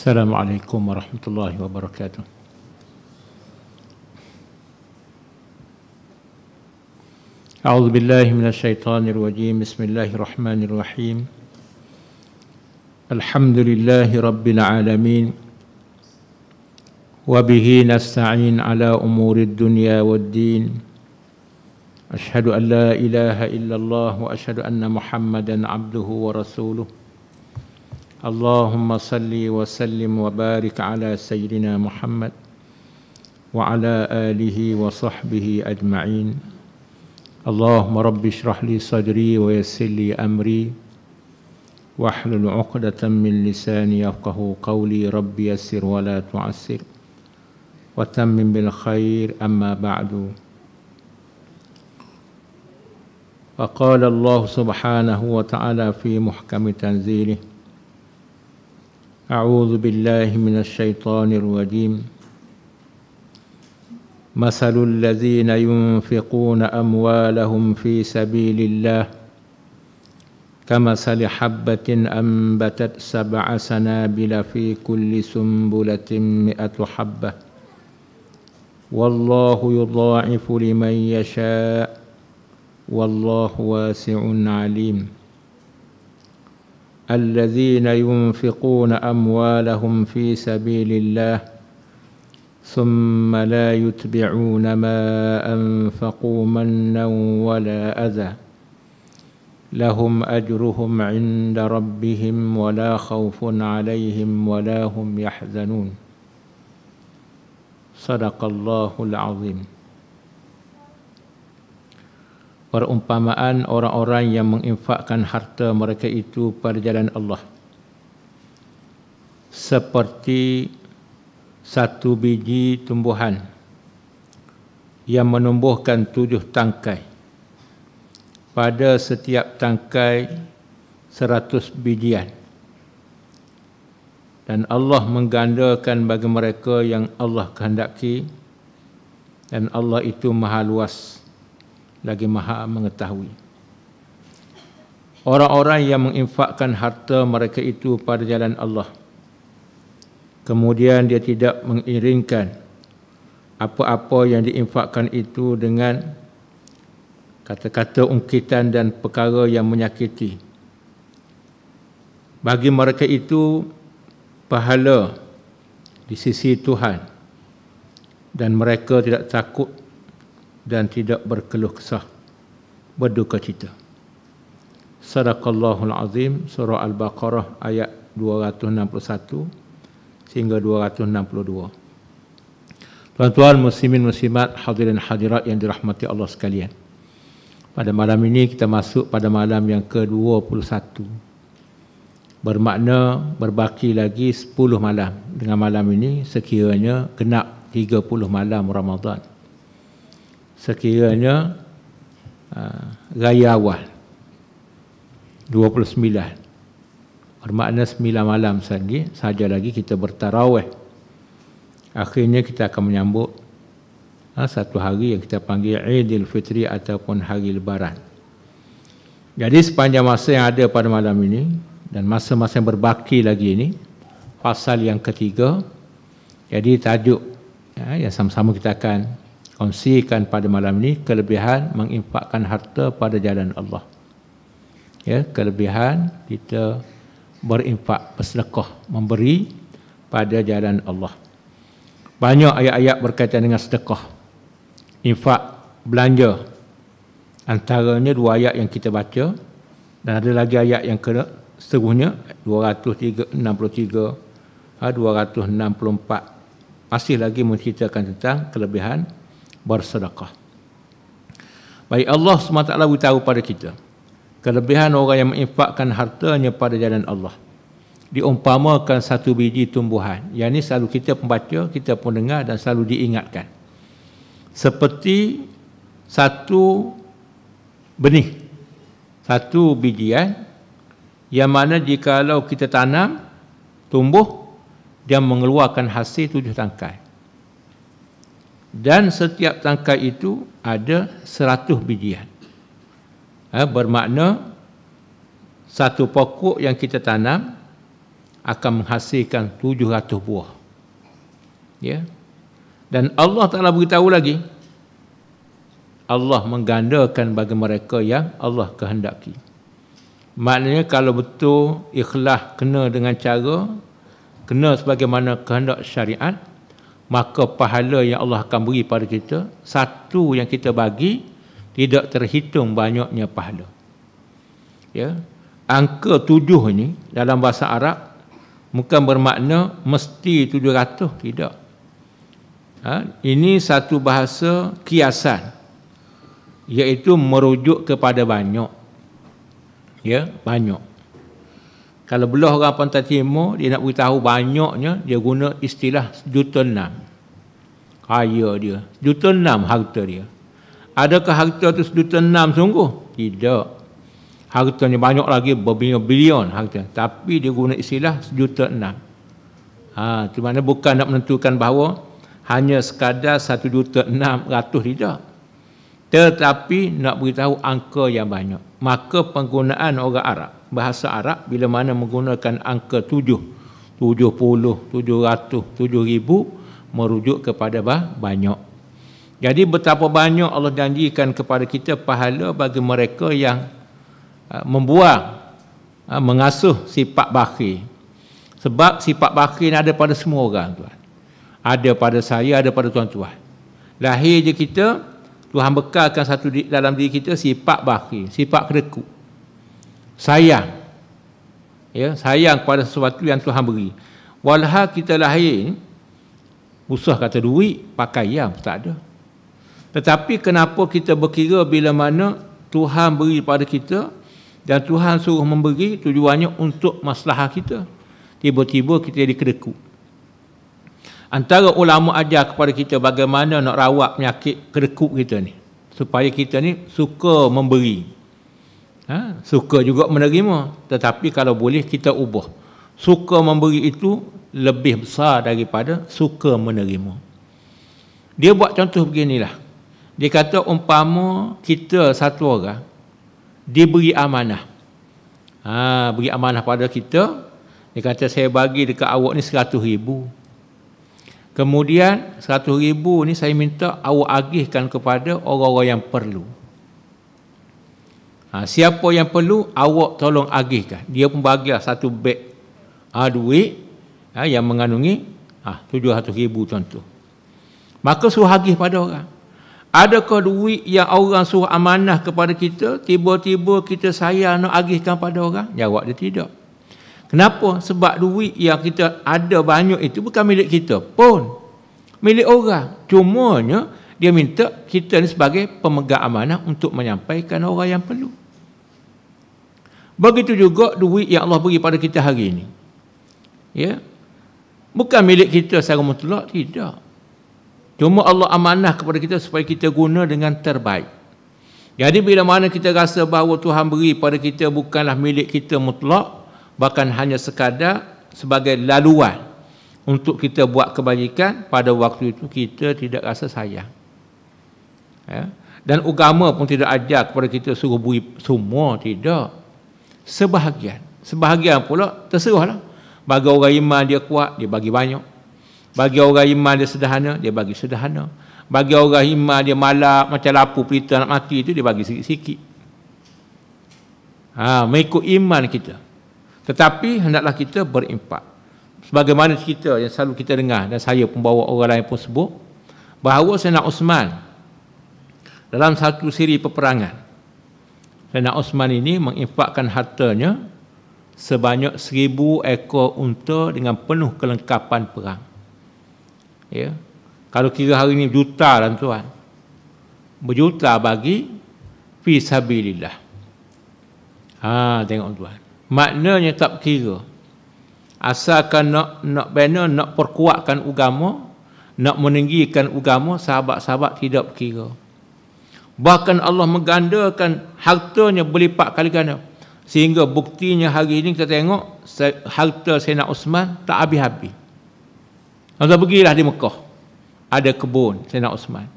Assalamualaikum warahmatullahi wabarakatuh. A'udzu billahi minasyaitonir rajim. Bismillahirrahmanirrahim. Alhamdulillahi rabbil alamin. Wa bihi nasta'in ala umurid dunya waddin. Asyhadu an la ilaha illallah wa asyhadu anna Muhammadan abduhu wa rasuluh. Allahumma salli wa sallim wa barik ala Sayyidina Muhammad wa ala alihi wa sahbihi ajma'in. Allahumma rabbi shrah li sadri wa yassir li amri wahlul 'uqdatam min lisani yafqahu qawli. Rabbi yassir wa la tu'assir wa tammim bil khair. Amma ba'du. Faqala Allah subhanahu wa ta'ala fi muhkami tanzilih: A'udzu billahi minasy syaithanir rajim. Masalul ladzina yunfiquna amwalahum fi sabilillah kamathali habbatin anbatat sab'a sanabila fi kulli sumbulatin mi'atu habbah wallahu yudha'ifu liman yasha' wallahu wasi'un 'alim. الذين ينفقون أموالهم في سبيل الله ثم لا يتبعون ما أنفقوا منا ولا أذى لهم أجرهم عند ربهم ولا خوف عليهم ولا هم يحزنون. صدق الله العظيم. Perumpamaan orang-orang yang menginfakkan harta mereka itu pada jalan Allah seperti satu biji tumbuhan yang menumbuhkan 7 tangkai. Pada setiap tangkai 100 bijian. Dan Allah menggandakan bagi mereka yang Allah kehendaki, dan Allah itu maha luas lagi maha mengetahui. Orang-orang yang menginfakkan harta mereka itu pada jalan Allah, kemudian dia tidak mengiringkan apa-apa yang diinfakkan itu dengan kata-kata ungkitan dan perkara yang menyakiti, bagi mereka itu pahala di sisi Tuhan, dan mereka tidak takut dan tidak berkeluh kesah, berduka cita. Sadaqallahul azim. Surah Al-Baqarah ayat 261 sehingga 262. Tuan-tuan muslimin muslimat, hadirin hadirat yang dirahmati Allah sekalian, pada malam ini kita masuk pada malam yang ke-21, bermakna berbaki lagi 10 malam. Dengan malam ini sekiranya genap 30 malam Ramadan. Sekiranya raya awal 29, bermakna 9 malam saja lagi kita bertarawih. Akhirnya kita akan menyambut satu hari yang kita panggil Aidil Fitri ataupun hari Lebaran. Jadi sepanjang masa yang ada pada malam ini dan masa-masa yang berbaki lagi ini, fasal yang ketiga. Jadi tajuk yang sama-sama kita akan kongsikan pada malam ini, kelebihan menginfakkan harta pada jalan Allah. Ya, kelebihan kita berinfak, bersedekah, memberi pada jalan Allah. Banyak ayat-ayat berkaitan dengan sedekah, infak, belanja. Antaranya 2 ayat yang kita baca, dan ada lagi ayat yang seterusnya 263, 264 masih lagi menceritakan tentang kelebihan bersedekah. Baik, Allah SWT beritahu pada kita kelebihan orang yang menginfakkan hartanya pada jalan Allah. Diumpamakan satu biji tumbuhan. Yang ini selalu kita pembaca, kita pun dengar dan selalu diingatkan. Seperti satu benih, satu bijian, yang mana jikalau kita tanam, tumbuh, dia mengeluarkan hasil 7 tangkai. Dan setiap tangkai itu ada 100 bijian. Bermakna satu pokok yang kita tanam akan menghasilkan 700 buah. Ya. Dan Allah Ta'ala beritahu lagi, Allah menggandakan bagi mereka yang Allah kehendaki. Maknanya kalau betul ikhlas kena dengan cara, kena sebagaimana kehendak syariat, maka pahala yang Allah akan beri pada kita, satu yang kita bagi tidak terhitung banyaknya pahala. Ya. Angka 7 ini dalam bahasa Arab bukan bermakna mesti 700, tidak. Ini satu bahasa kiasan, iaitu merujuk kepada banyak. Ya, banyak. Kalau belah orang Pantai Timur, dia nak beritahu banyaknya, dia guna istilah 1,600,000. Kaya dia. 1,600,000 harta dia. Adakah harta tu 1,600,000 sungguh? Tidak. Hartanya banyak lagi, berbilion harta. Tapi dia guna istilah 1,600,000. Itu mana bukan nak menentukan bahawa hanya sekadar 1,600,000, tidak. Tetapi nak beritahu angka yang banyak. Maka penggunaan orang Arab, bahasa Arab, bila mana menggunakan angka 7, 70, 700, 7,000, merujuk kepada banyak. Jadi betapa banyak Allah janjikan kepada kita pahala bagi mereka yang membuang, mengasuh sifat bakhil. Sebab sifat bakhil ada pada semua orang, tuan. Ada pada saya, ada pada tuan-tuan. Lahir je kita, Tuhan bekalkan satu dalam diri kita sifat bakhil, sifat kedekut. Sayang. Ya, sayang pada sesuatu yang Tuhan beri. Walhal kita lahir, usah kata duit, pakaian tak ada. Tetapi kenapa kita berkira bila mana Tuhan beri pada kita dan Tuhan suruh memberi, tujuannya untuk masalah kita. Tiba-tiba kita jadi kedekut. Antara ulama ajar kepada kita bagaimana nak rawat penyakit kedekut kita ni, supaya kita ni suka memberi, suka juga menerima. Tetapi kalau boleh kita ubah, suka memberi itu lebih besar daripada suka menerima. Dia buat contoh beginilah. Dia kata umpama kita satu orang diberi amanah, beri amanah pada kita. Dia kata saya bagi dekat awak ni 100,000. Kemudian 100,000 ni saya minta awak agihkan kepada orang-orang yang perlu. Siapa yang perlu, awak tolong agihkan. Dia pun bagilah satu beg duit yang mengandungi 700,000 contoh. Maka suruh agih pada orang. Adakah duit yang orang suruh amanah kepada kita, tiba-tiba kita sayang nak agihkan pada orang? Jawab dia tidak. Kenapa? Sebab duit yang kita ada banyak itu bukan milik kita pun, milik orang. Cumanya dia minta kita ni sebagai pemegang amanah untuk menyampaikan orang yang perlu. Begitu juga duit yang Allah beri pada kita hari ini. Ya. Bukan milik kita secara mutlak, tidak. Cuma Allah amanah kepada kita supaya kita guna dengan terbaik. Jadi bila mana kita rasa bahawa Tuhan beri pada kita bukanlah milik kita mutlak, bahkan hanya sekadar sebagai laluan untuk kita buat kebajikan, pada waktu itu kita tidak rasa sayang. Ya. Dan agama pun tidak ajar kepada kita suruh beri semua, tidak. Sebahagian. Sebahagian pula terserahlah. Bagi orang iman dia kuat, dia bagi banyak. Bagi orang iman dia sederhana, dia bagi sederhana. Bagi orang iman dia malak, macam lapu pelita nak mati, itu dia bagi sikit-sikit. Mengikut iman kita. Tetapi hendaklah kita berimpak. Sebagaimana cerita yang selalu kita dengar, dan saya pun bawa orang lain pun sebut, bahawa Sayyidina Osman dalam satu siri peperangan, Sayyidina Osman ini menginfakkan hartanya sebanyak 1,000 ekor unta dengan penuh kelengkapan perang. Ya. Kalau kira hari ini juta lah tuan. Berjuta bagi fi sabilillah. Tengok tuan. Maknanya tak kira. Asalkan nak bina, nak perkuatkan agama, nak meninggikan agama, sahabat-sahabat tidak berkira. Bahkan Allah menggandakan hartanya berlipat kali ganda. Sehingga buktinya hari ini kita tengok harta Sayyidina Osman tak habis-habis. Kita pergilah di Mekah, ada kebun Sayyidina Osman.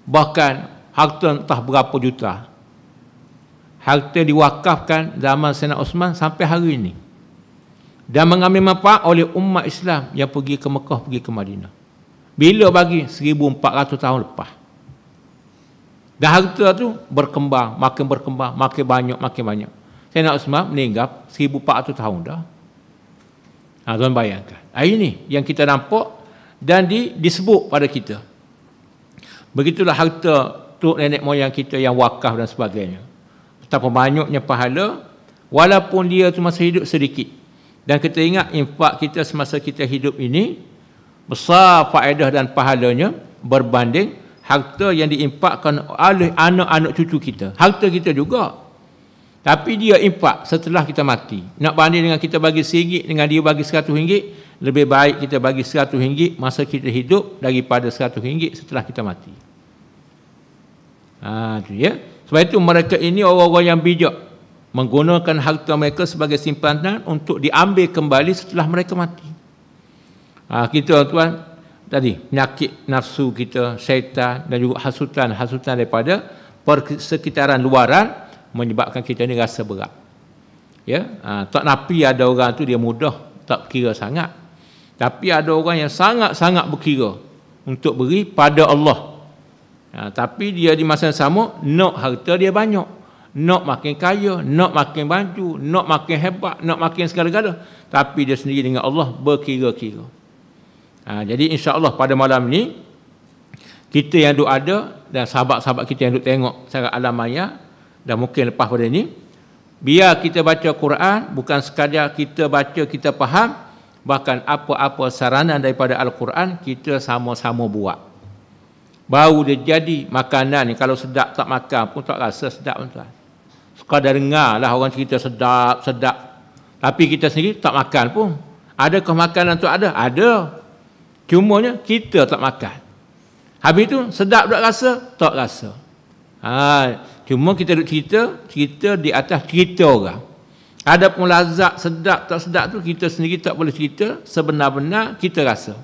Bahkan harta entah berapa juta. Harta diwakafkan zaman Sayyidina Osman sampai hari ini. dan mengambil manfaat oleh umat Islam yang pergi ke Mekah, pergi ke Madinah. Bila bagi? 1400 tahun lepas. Dan harta tu berkembang, makin banyak, makin banyak. Sayyidina Uthman meninggal 1400 tahun dah. Tuan bayangkan. Ini yang kita nampak dan disebut pada kita. Begitulah harta tok nenek moyang kita yang wakaf dan sebagainya. Betapa banyaknya pahala, walaupun dia tu masa hidup sedikit. Dan kita ingat infak kita semasa kita hidup ini besar faedah dan pahalanya berbanding harta yang diinfakkan oleh anak-anak cucu kita. Harta kita juga. Tapi dia infak setelah kita mati. Nak banding dengan kita bagi RM1 dengan dia bagi RM100, lebih baik kita bagi RM100 masa kita hidup daripada RM100 setelah kita mati. Itu ya. Sebab itu mereka ini orang-orang yang bijak, menggunakan harta mereka sebagai simpanan untuk diambil kembali setelah mereka mati. Kita tuan tadi penyakit nafsu kita, syaitan dan juga hasutan daripada persekitaran luaran menyebabkan kita ni rasa berat. Ya, tak napi ada orang tu dia mudah tak kira sangat. Tapi ada orang yang sangat-sangat berkira untuk beri pada Allah. Tapi dia di masa yang sama nak harta dia banyak, nak makin kaya, nak makin maju, nak makin hebat, nak makin segala-gala. Tapi dia sendiri dengan Allah berkira-kira. Jadi insya-Allah pada malam ni kita yang duk ada dan sahabat-sahabat kita yang duk tengok secara alam maya dan mungkin lepas pada ni, biar kita baca Quran bukan sekadar kita baca kita faham, bahkan apa-apa saranan daripada Al-Quran kita sama-sama buat. Baru dia jadi makanan ni. Kalau sedap tak makan pun tak rasa sedap tuan. Sekadar dengar lah orang cerita sedap. Tapi kita sendiri tak makan pun. Adakah makanan tu ada? Ada. Cumanya kita tak makan. Habis tu sedap tak rasa? Tak rasa. Cuma kita duk cerita di atas cerita orang. Adapun lazat sedap tak sedap tu kita sendiri tak boleh cerita, sebenar-benar kita rasa.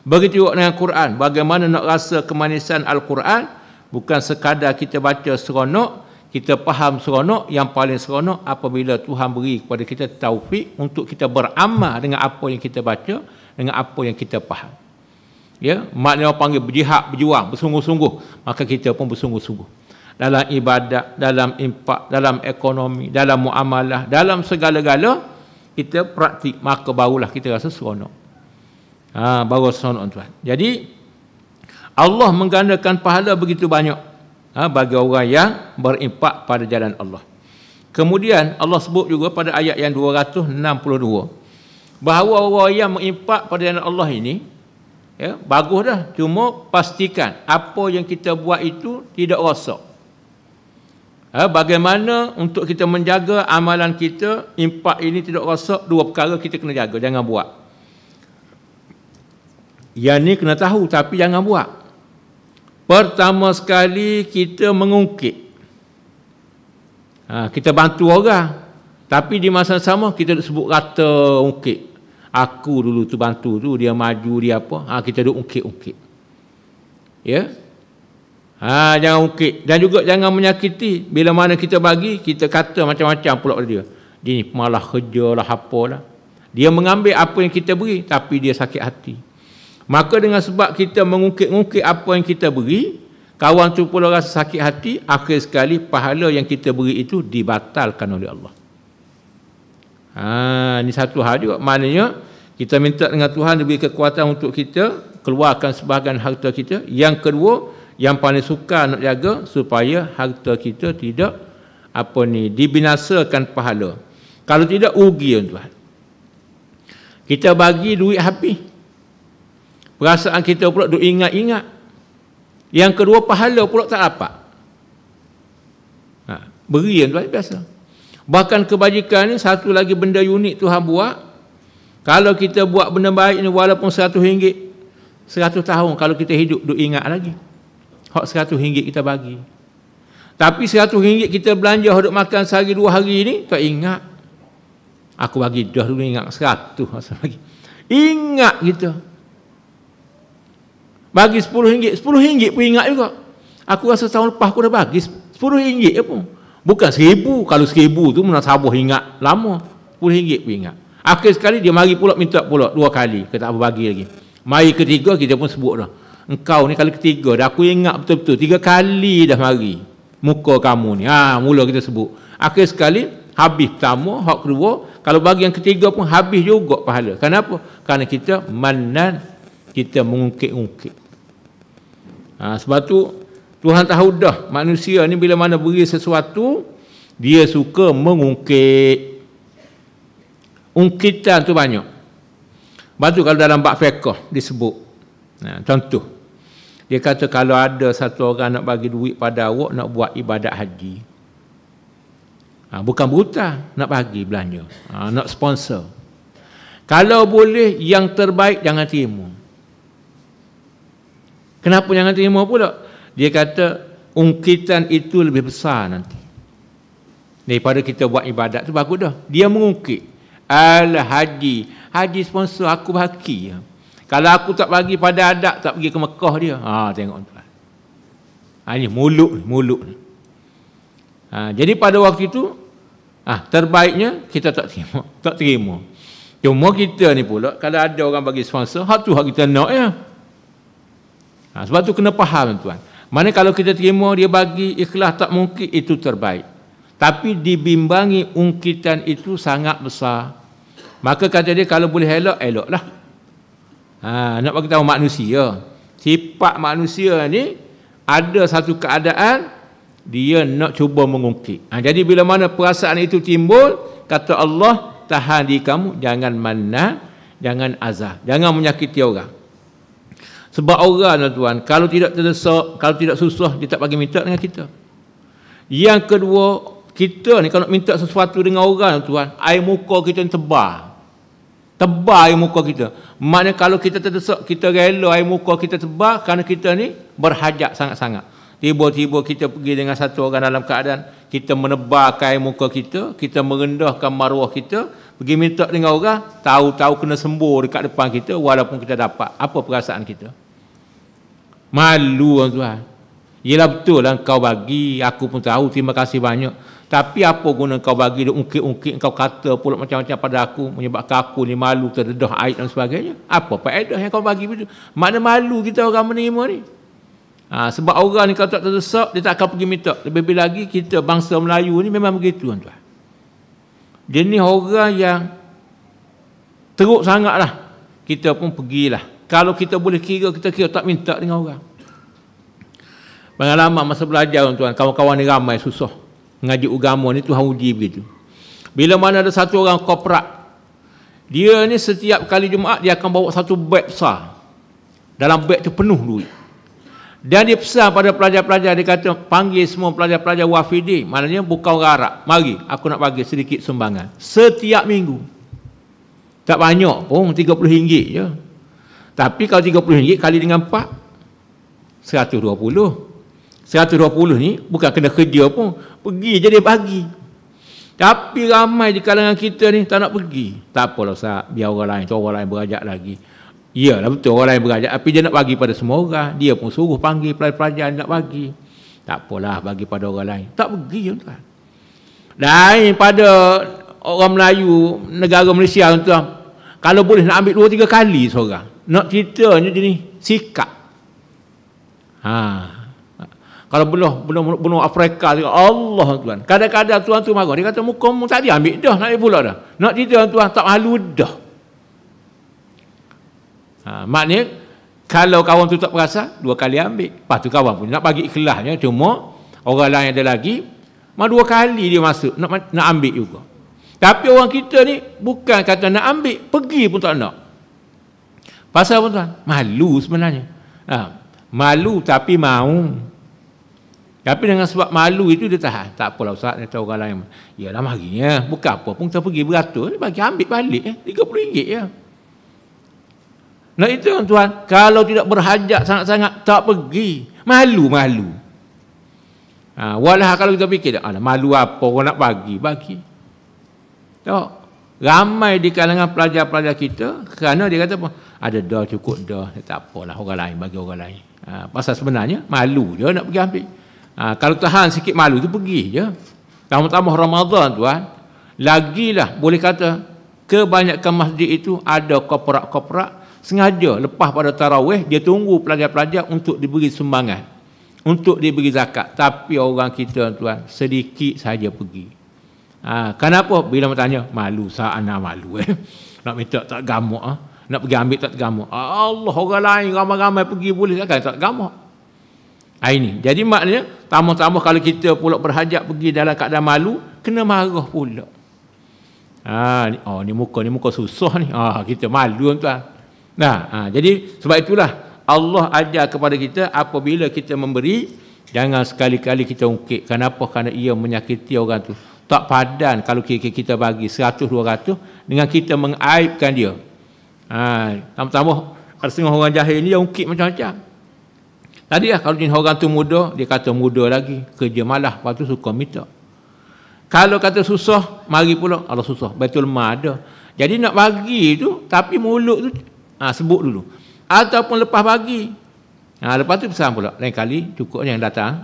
Begitu juga dengan Quran. Bagaimana nak rasa kemanisan Al-Quran? Bukan sekadar kita baca seronok, kita faham seronok. Yang paling seronok apabila Tuhan beri kepada kita taufik untuk kita beramal dengan apa yang kita baca, dengan apa yang kita faham. Ya, maknanya orang panggil berjihad, berjuang, bersungguh-sungguh. Maka kita pun bersungguh-sungguh. Dalam ibadat, dalam infak, dalam ekonomi, dalam muamalah, dalam segala-gala kita praktik, maka barulah kita rasa seronok. Baru seronok tuan. Jadi Allah menggandakan pahala begitu banyak bagi orang yang berinfak pada jalan Allah. Kemudian Allah sebut juga pada ayat yang 262 bahawa orang yang menginfak pada jalan Allah ini bagus dah, cuma pastikan apa yang kita buat itu tidak rosak. Bagaimana untuk kita menjaga amalan kita, infak ini tidak rosak? Dua perkara kita kena jaga, jangan buat. Yang ni kena tahu tapi jangan buat. Pertama sekali kita mengungkit. Kita bantu orang, tapi di masa sama kita sebut kata ungkit. Aku dulu tu bantu tu, dia maju, dia apa. Kita duk ungkit-ungkit. Ya. Jangan ungkit. Dan juga jangan menyakiti. Bila mana kita bagi, kita kata macam-macam pula pada dia. Dia ni malah kerja lah, apalah. Dia mengambil apa yang kita beri, tapi dia sakit hati. Maka dengan sebab kita mengungkit-ungkit apa yang kita beri, kawan tu pula rasa sakit hati, akhir sekali pahala yang kita beri itu dibatalkan oleh Allah. Ini satu hal juga. Maknanya kita minta dengan Tuhan diberi kekuatan untuk kita keluarkan sebahagian harta kita. Yang kedua, yang paling suka nak jaga supaya harta kita tidak dibinasakan pahala. Kalau tidak rugi tuan. Kita bagi duit habis. Perasaan kita pula duk ingat-ingat. Yang kedua, pahala pula tak dapat. Beri tuan biasa. Bahkan kebajikan ni satu lagi benda unik Tuhan buat. Kalau kita buat benda baik ni walaupun RM100, 100 tahun kalau kita hidup duk ingat lagi. Hak RM100 kita bagi. Tapi RM100 kita belanja duk makan sehari 2 hari ni tak ingat. Aku bagi dah dulu ingat 100 lagi. Ingat kita. Bagi RM10, RM10 pun ingat juga. Aku rasa tahun lepas aku dah bagi RM10 pun. Bukan RM1,000. Kalau RM1,000 tu munasabah ingat lama. RM10 pun ingat. Akhir sekali dia mari pula minta pula 2 kali, kata apa bagi lagi. Mari ketiga kita pun sebut dah. Engkau ni kali ketiga dah, aku ingat betul-betul 3 kali dah mari muka kamu ni. Mula kita sebut. Akhir sekali habis pertama, hak kedua, kalau bagi yang ketiga pun habis juga pahala. Kenapa? Kerana kita mannan, kita mengungkit-ungkit. Sebab tu Tuhan tahu dah manusia ni bila mana beri sesuatu, dia suka mengungkit. Ungkitan tu banyak. Sebab tu kalau dalam bab fiqh disebut, contoh, dia kata kalau ada satu orang nak bagi duit pada awak nak buat ibadat haji, bukan berhutang, nak bagi belanja, nak sponsor, kalau boleh yang terbaik jangan terima. Kenapa jangan terima pula? Dia kata ungkitan itu lebih besar nanti daripada kita buat ibadat tu. Bagus dah, dia mengungkit. Alah haji sponsor aku bagi. Kalau aku tak bagi pada adat, tak pergi ke Mekah dia. Tengok tuan. Ini mulut ni. Jadi pada waktu itu terbaiknya kita tak terima. Cuma kita ni pula kalau ada orang bagi sponsor, hak tu hak kita nak ya. Sebab tu kena faham tuan. Mana kalau kita terima dia bagi ikhlas tak mungkin itu terbaik. Tapi dibimbangi ungkitan itu sangat besar. Maka kata dia kalau boleh eloklah. Nak bagi tahu manusia. Sifat manusia ni ada satu keadaan dia nak cuba mengungkit. Jadi bila mana perasaan itu timbul, kata Allah, tahan diri kamu, jangan mannan, jangan azab, jangan menyakiti orang. Sebab orang tuan, kalau tidak terdesak, kalau tidak susah, dia tak bagi minta dengan kita. Yang kedua, kita ni kalau nak minta sesuatu dengan orang tuan, air muka kita ni tebal air muka kita. Maknanya kalau kita terdesak, kita rela air muka kita tebal kerana kita ni berhajat sangat-sangat. Tiba-tiba kita pergi dengan satu orang dalam keadaan kita menebarkan air muka kita, kita merendahkan maruah kita, pergi minta dengan orang, tahu-tahu kena sembur dekat depan kita walaupun kita dapat. Apa perasaan kita? Malu tuan. Yelah betul lah kau bagi, aku pun tahu, terima kasih banyak. Tapi apa guna kau bagi, dia ungkit-ungkit, kau kata pula macam-macam pada aku, menyebabkan aku ni malu, terdedah aib dan sebagainya. Apa faedah yang kau bagi begitu? Mana malu kita orang menerima ni. Sebab orang ni kalau tak terdesak, dia tak akan pergi minta. Lebih-lebih lagi kita bangsa Melayu ni memang begitu tuan. Jenis orang yang teruk sangatlah, kita pun pergilah. Kalau kita boleh kira, kita kira tak minta dengan orang. Pengalaman masa belajar tuan, kawan-kawan ni ramai susah. Mengaji agama ni Tuhan uji begitu. Bila mana ada satu orang korporat, dia ni setiap kali Jumaat dia akan bawa satu beg besar. Dalam beg tu penuh duit. Dan dia pesan pada pelajar-pelajar, dia kata panggil semua pelajar-pelajar wafidi, maknanya bukan orang Arab, mari aku nak bagi sedikit sumbangan setiap minggu. Tak banyak pun, RM30 je. Tapi kalau RM30 kali dengan 4, 120. 120 ni bukan kena kerja pun, pergi je dia bagi. Tapi ramai di kalangan kita ni tak nak pergi. Tak apalah Ustaz, biar orang lain berajak lagi. Iyalah betul, orang lain berajak, tapi dia nak bagi pada semua orang. Dia pun suruh panggil pelajar-pelajar nak bagi. Tak apalah, bagi pada orang lain. Tak pergi tuan. Lain pada orang Melayu, negara Malaysia tuan, kalau boleh nak ambil 2-3 kali seorang. Nak ceritanya jenis sikap. Kalau belum Afrika, Allah tuan. Kadang-kadang tuan tu marah. Dia kata muka-muka tak dia ambil dah, nak ambil pula dah. Nak cerita tuan tak malu dah. Maknanya kalau kawan tu tak perasan, 2 kali ambil. Lepas tu kawan pun nak bagi ikhlasnya, cuma orang lain ada lagi, 2 kali dia masuk nak ambil juga. Tapi orang kita ni bukan kata nak ambil, pergi pun tak nak. Pasal apa tuan? Malu sebenarnya. Malu tapi mau. Tapi dengan sebab malu itu dia tahan. Tak apalah Ustaz, dia tahu orang lain. Yalah marinya, bukan apa pun kita pergi beratur, bagi ambil balik RM30 je. Nah itu tuan, kalau tidak berhajat sangat-sangat tak pergi. Malu. Walah kalau kita fikir, malu apa orang nak bagi. Tak. Ramai di kalangan pelajar-pelajar kita kerana dia kata apa? Ada dah, cukup dah, tak apalah orang lain, bagi orang lain. Pasal sebenarnya malu je nak pergi ambil. Kalau tahan sikit malu tu pergi je. Tambah-tambah Ramadan tuan, lagilah boleh kata kebanyakan masjid itu ada korporat-korporat sengaja lepas pada tarawih dia tunggu pelajar-pelajar untuk diberi sumbangan, untuk diberi zakat. Tapi orang kita tuan sedikit saja pergi. Kenapa? Bila bertanya, malu ana malu nak minta tak gamuk nak pergi ambil tak gamuk. Allah, orang lain ramai-ramai pergi boleh tak gamuk. Ini. Jadi maknanya tambah-tambah kalau kita pula berhajat pergi dalam keadaan malu, kena marah pula. Ni muka susah ni. Kita malu tuan. Jadi sebab itulah Allah ajar kepada kita apabila kita memberi, jangan sekali-kali kita ungkit. Kenapa? Kerana ia menyakiti orang tu. Tak padan kalau kita bagi 100-200 dengan kita mengaibkan dia. Tambah-tambah ada setengah orang jahil ni yang ungkit macam-macam. Tadi kalau jenis orang tu muda, dia kata muda lagi, kerja malah, lepas tu suka minta. Kalau kata susah, mari pula, Allah susah, Baitul Mal ada. Jadi nak bagi tu, tapi mulut tu, sebut dulu. Ataupun lepas bagi. Lepas tu pesan pula, lain kali cukup yang datang.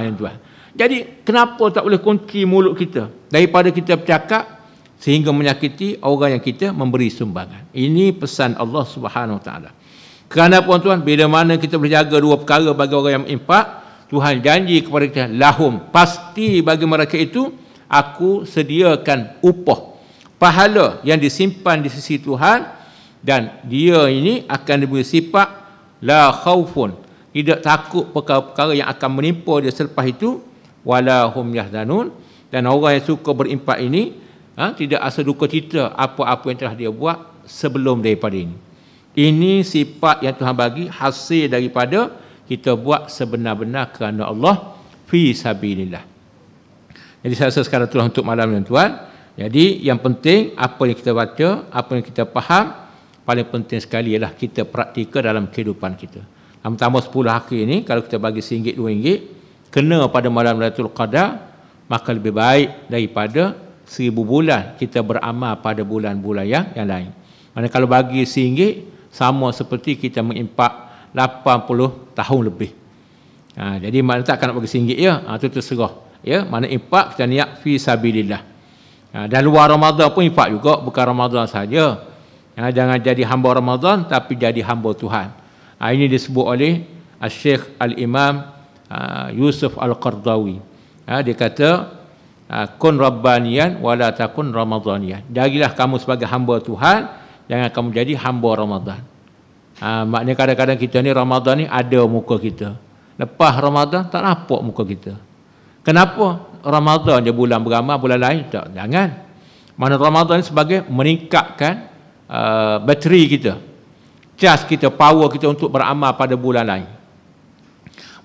Yang tuan. Jadi kenapa tak boleh kunci mulut kita? Daripada kita bercakap, sehingga menyakiti orang yang kita memberi sumbangan. Ini pesan Allah Subhanahu Wa Taala. Kerana tuan-tuan, bila mana kita berjaga dua perkara bagi orang yang infak, Tuhan janji kepada kita, lahum, pasti bagi mereka itu aku sediakan upah, pahala yang disimpan di sisi Tuhan, dan dia ini akan diberi sifat la khaufun, tidak takut perkara-perkara yang akan menimpa dia selepas itu, wala hum yahzanun, dan orang yang suka berinfak ini tidak asa duka cita apa-apa yang telah dia buat sebelum daripada ini. Ini sifat yang Tuhan bagi hasil daripada kita buat sebenar-benar kerana Allah fi sabilillah. Jadi saya rasa sekarang itulah untuk malam ini tuan. Jadi yang penting apa yang kita baca, apa yang kita faham, paling penting sekali ialah kita praktikkan dalam kehidupan kita. Tambah 10 hari ini kalau kita bagi RM1, RM2 kena pada malam Lailatul Qadar, maka lebih baik daripada 1000 bulan kita beramal pada bulan-bulan yang lain. Mana kalau bagi RM1 sama seperti kita mengimpak 80 tahun lebih. Jadi mana tak akan nak bagi RM1 ya, itu terserah. Ya, mana impak kita niat fi sabilillah. Dan luar Ramadan pun impak juga, bukan Ramadan saja. Jangan jadi hamba Ramadan tapi jadi hamba Tuhan. Ini disebut oleh Syekh Al-Imam Yusuf Al-Qardawi. Dia kata kun rabbaniyan wala takun ramadaniyan. Jadilah kamu sebagai hamba Tuhan, jangan kamu jadi hamba Ramadan. Maknanya kadang-kadang kita ni Ramadan ni ada muka kita. Lepas Ramadan tak nampak muka kita. Kenapa? Ramadan je bulan beramal, bulan lain tak. Jangan. Mana Ramadan ni sebagai meningkatkan bateri kita. Charge kita, power kita untuk beramal pada bulan lain.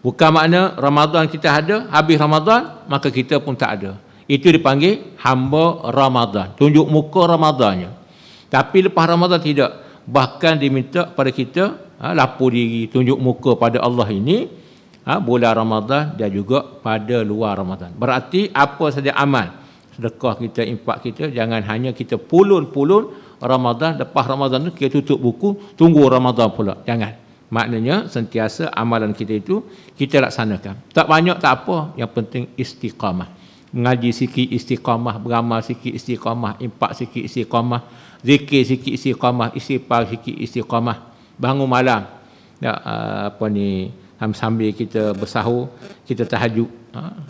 Bukan makna Ramadan kita ada, habis Ramadan maka kita pun tak ada. Itu dipanggil hamba Ramadan. Tunjuk muka Ramadannya. Tapi lepas Ramadan tidak. Bahkan diminta pada kita lapor diri, tunjuk muka pada Allah ini bulan Ramadan dan juga pada luar Ramadan. Berarti apa saja amal, sedekah kita, infak kita, jangan hanya kita pulun-pulun Ramadan, lepas Ramadan tu kita tutup buku, tunggu Ramadan pula. Jangan. Maknanya sentiasa amalan kita itu kita laksanakan. Tak banyak tak apa, yang penting istiqamah. Mengaji sikit istiqamah, beramal sikit istiqamah, infak sikit istiqamah, zikir sikit istiqamah, istighfar sikit istiqamah, bangun malam sambil kita bersahur, kita tahajud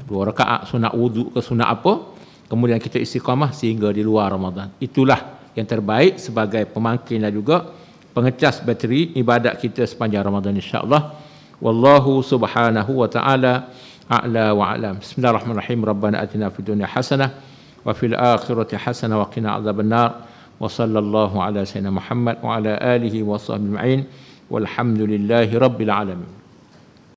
2 rakaat sunat wuduk ke sunat apa, kemudian kita istiqamah sehingga di luar Ramadan. Itulah yang terbaik sebagai pemangkin dan juga pengecas bateri ibadat kita sepanjang Ramadan, insya-Allah. Wallahu subhanahu wa ta'ala a'la wa a'lam. Bismillahirrahmanirrahim. Rabbana atina fid dunya hasanah wa fil akhirati hasanah wa qina adzabannar. Wa sallallahu ala sayyidina Muhammad wa ala alihi wa sahbihi ajma'in. Walhamdulillahi rabbil alamin.